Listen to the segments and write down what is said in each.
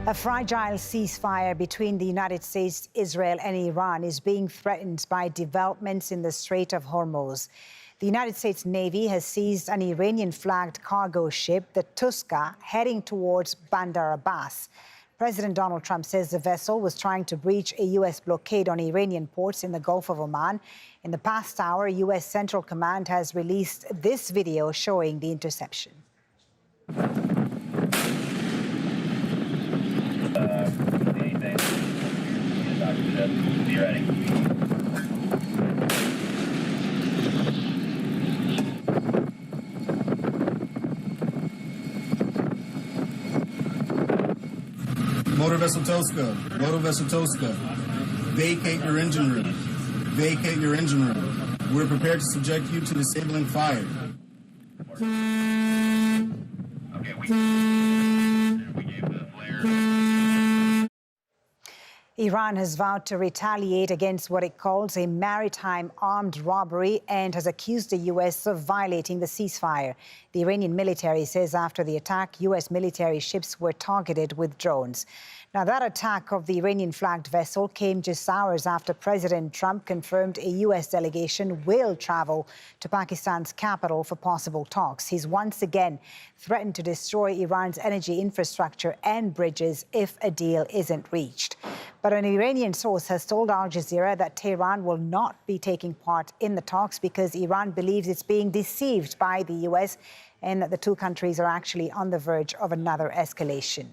A fragile ceasefire between the United States, Israel and Iran is being threatened by developments in the Strait of Hormuz. The United States Navy has seized an Iranian-flagged cargo ship, the Touska, heading towards Bandar Abbas. President Donald Trump says the vessel was trying to breach a U.S. blockade on Iranian ports in the Gulf of Oman. In the past hour, U.S. Central Command has released this video showing the interception. Be ready. Motor vessel Touska, vacate your engine room. Vacate your engine room. We're prepared to subject you to disabling fire. Okay, we gave the flare. Iran has vowed to retaliate against what it calls a maritime armed robbery and has accused the U.S. of violating the ceasefire. The Iranian military says after the attack, U.S. military ships were targeted with drones. Now, that attack of the Iranian-flagged vessel came just hours after President Trump confirmed a U.S. delegation will travel to Pakistan's capital for possible talks. He's once again threatened to destroy Iran's energy infrastructure and bridges if a deal isn't reached. But an Iranian source has told Al Jazeera that Tehran will not be taking part in the talks because Iran believes it's being deceived by the U.S. and that the two countries are actually on the verge of another escalation.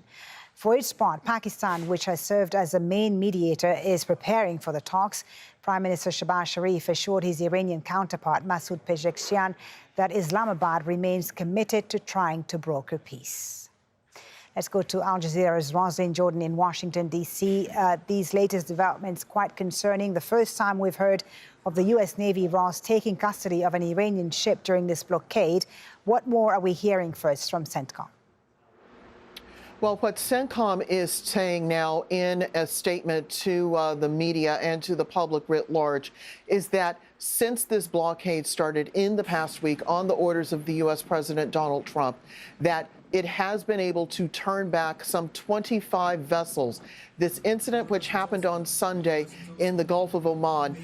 For its part, Pakistan, which has served as a main mediator, is preparing for the talks. Prime Minister Shehbaz Sharif assured his Iranian counterpart, Masoud Pezeshkian, that Islamabad remains committed to trying to broker peace. Let's go to Al Jazeera's Roslyn Jordan in Washington, D.C. These latest developments quite concerning. The first time we've heard of the U.S. Navy, Ross, taking custody of an Iranian ship during this blockade. What more are we hearing first from CENTCOM? Well, what CENTCOM is saying now in a statement to the media and to the public writ large is that since this blockade started in the past week on the orders of the U.S. President Donald Trump, that it has been able to turn back some 25 vessels. This incident, which happened on Sunday in the Gulf of Oman,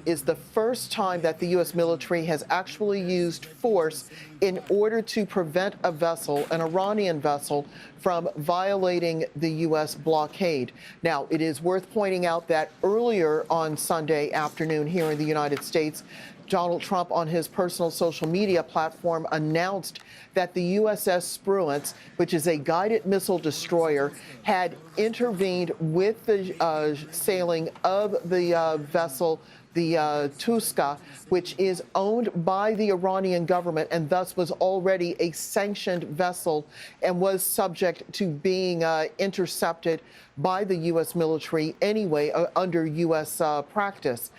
is the first time that the U.S. military has actually used force in order to prevent a vessel, an Iranian vessel, from violating the U.S. blockade. Now, it is worth pointing out that earlier on Sunday afternoon here in the United States, Donald Trump on his personal social media platform announced that the USS Spruance, which is a guided missile destroyer, had intervened with the sailing of the vessel, the Touska, which is owned by the Iranian government and thus was already a sanctioned vessel and was subject to being intercepted by the U.S. military anyway under U.S. practice.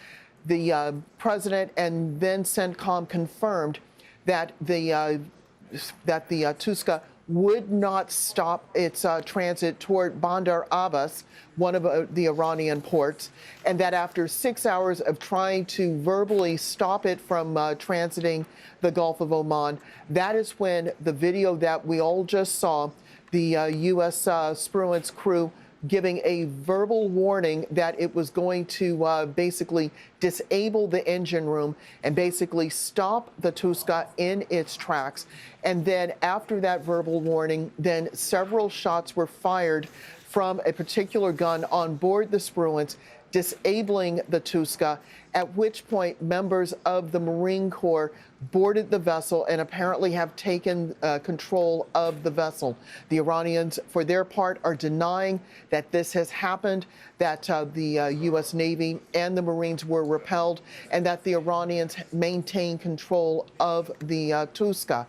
The president and then CENTCOM confirmed that the Touska would not stop its transit toward Bandar Abbas, one of the Iranian ports, and that after 6 hours of trying to verbally stop it from transiting the Gulf of Oman, that is when the video that we all just saw, the U.S. Spruance crew giving a verbal warning that it was going to basically disable the engine room and basically stop the Touska in its tracks. And then after that verbal warning, then several shots were fired from a particular gun on board the Spruance, disabling the Touska, at which point members of the Marine Corps boarded the vessel and apparently have taken control of the vessel. The Iranians, for their part, are denying that this has happened, that the U.S. Navy and the Marines were repelled, and that the Iranians maintain control of the Touska.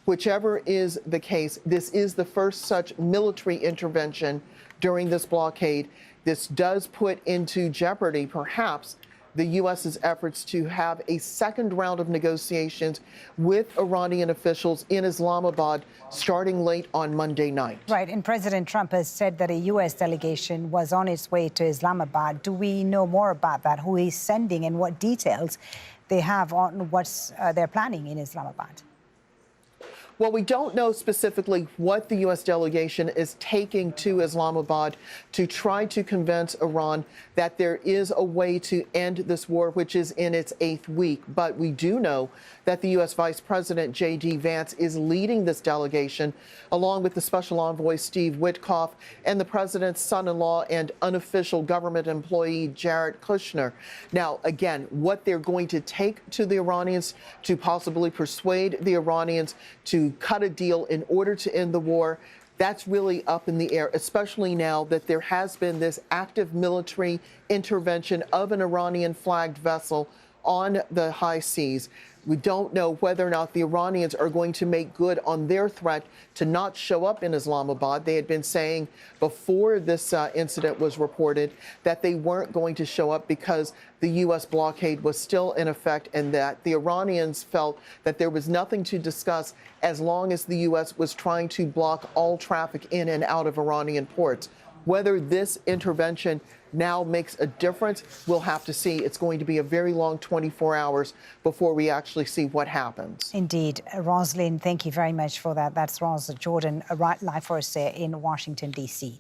Whichever is the case, this is the first such military intervention during this blockade. This does put into jeopardy, perhaps, the U.S.'s efforts to have a second round of negotiations with Iranian officials in Islamabad starting late on Monday night. Right, and President Trump has said that a U.S. delegation was on its way to Islamabad. Do we know more about that, who he's sending and what details they have on what they're planning in Islamabad? Well, we don't know specifically what the U.S. delegation is taking to Islamabad to try to convince Iran that there is a way to end this war, which is in its 8th week. But we do know that the U.S. Vice President J.D. Vance is leading this delegation, along with the Special Envoy Steve Witkoff and the president's son-in-law and unofficial government employee Jared Kushner. Now, again, what they're going to take to the Iranians to possibly persuade the Iranians to cut a deal in order to end the war, that's really up in the air, especially now that there has been this active military intervention of an Iranian-flagged vessel on the high seas. We don't know whether or not the Iranians are going to make good on their threat to not show up in Islamabad. They had been saying before this incident was reported that they weren't going to show up because the U.S. blockade was still in effect and that the Iranians felt that there was nothing to discuss as long as the U.S. was trying to block all traffic in and out of Iranian ports. Whether this intervention now makes a difference, we'll have to see. It's going to be a very long 24 hours before we actually see what happens. Indeed. Rosalind, thank you very much for that. That's Ros Jordan, live for us there in Washington, D.C.